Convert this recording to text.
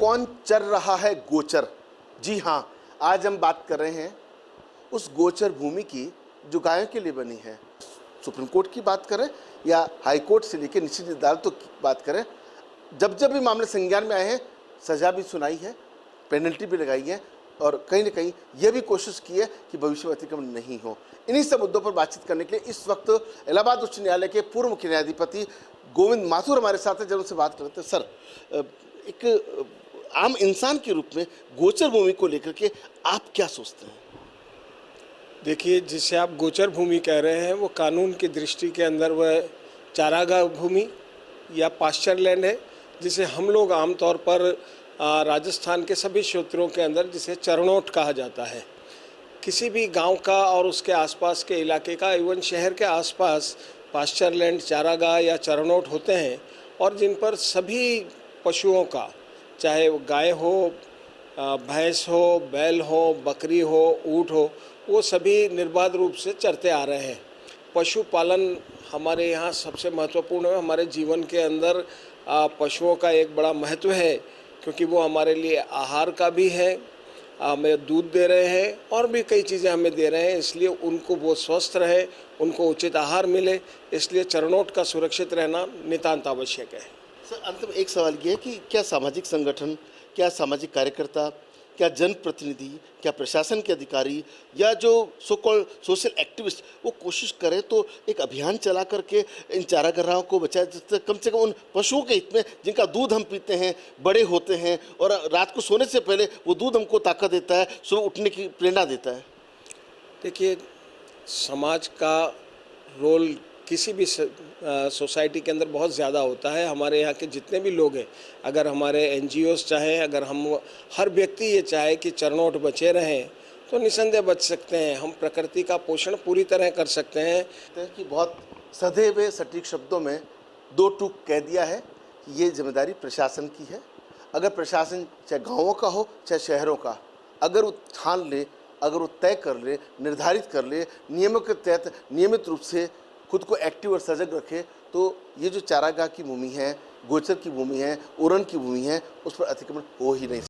कौन चर रहा है गोचर? जी हाँ, आज हम बात कर रहे हैं उस गोचर भूमि की जो गायों के लिए बनी है। सुप्रीम कोर्ट की बात करें या हाई कोर्ट से लेकर निचली अदालतों की बात करें, जब जब भी मामले संज्ञान में आए हैं, सज़ा भी सुनाई है, पेनल्टी भी लगाई है और कहीं न कहीं यह भी कोशिश की है कि भविष्य में अतिक्रमण नहीं हो। इन्हीं सब मुद्दों पर बातचीत करने के लिए इस वक्त इलाहाबाद उच्च न्यायालय के पूर्व मुख्य न्यायाधिपति गोविंद माथुर हमारे साथ हैं, जब उनसे बात करते हैं। सर, एक आम इंसान के रूप में गोचर भूमि को लेकर के आप क्या सोचते हैं? देखिए, जिसे आप गोचर भूमि कह रहे हैं वो कानून की दृष्टि के अंदर वह चारागाह भूमि या पास्चर लैंड है, जिसे हम लोग आमतौर पर राजस्थान के सभी क्षेत्रों के अंदर जिसे चरणोट कहा जाता है। किसी भी गांव का और उसके आसपास के इलाके का, इवन शहर के आसपास पास्चर लैंड, चारागाह या चरणोट होते हैं और जिन पर सभी पशुओं का, चाहे वो गाय हो, भैंस हो, बैल हो, बकरी हो, ऊँट हो, वो सभी निर्बाध रूप से चरते आ रहे हैं। पशुपालन हमारे यहाँ सबसे महत्वपूर्ण है। हमारे जीवन के अंदर पशुओं का एक बड़ा महत्व है, क्योंकि वो हमारे लिए आहार का भी है, हमें दूध दे रहे हैं और भी कई चीज़ें हमें दे रहे हैं। इसलिए उनको वो स्वस्थ रहे, उनको उचित आहार मिले, इसलिए चरणोट का सुरक्षित रहना नितांत आवश्यक है। सर, अंत में एक सवाल ये है कि क्या सामाजिक संगठन, क्या सामाजिक कार्यकर्ता, क्या जनप्रतिनिधि, क्या प्रशासन के अधिकारी या जो सो कॉल्ड सोशल एक्टिविस्ट वो कोशिश करें तो एक अभियान चला करके इन चारागाहों को बचाया, जिससे कम से कम उन पशुओं के हित में जिनका दूध हम पीते हैं, बड़े होते हैं और रात को सोने से पहले वो दूध हमको ताकत देता है, सुबह उठने की प्रेरणा देता है। देखिए, समाज का रोल किसी भी सोसाइटी के अंदर बहुत ज़्यादा होता है। हमारे यहाँ के जितने भी लोग हैं, अगर हमारे NGOs चाहें, अगर हम हर व्यक्ति ये चाहे कि चरणोट बचे रहें तो निसंदेह बच सकते हैं। हम प्रकृति का पोषण पूरी तरह कर सकते हैं। कि बहुत सधे हुए सटीक शब्दों में दो टूक कह दिया है कि ये जिम्मेदारी प्रशासन की है। अगर प्रशासन चाहे गाँवों का हो चाहे शहरों का, अगर वो ठान ले, अगर वो तय कर ले, निर्धारित कर ले, नियमों के तहत नियमित रूप से खुद को एक्टिव और सजग रखे, तो ये जो चारागाह की भूमि है, गोचर की भूमि है, उरण की भूमि है, उस पर अतिक्रमण हो ही नहीं।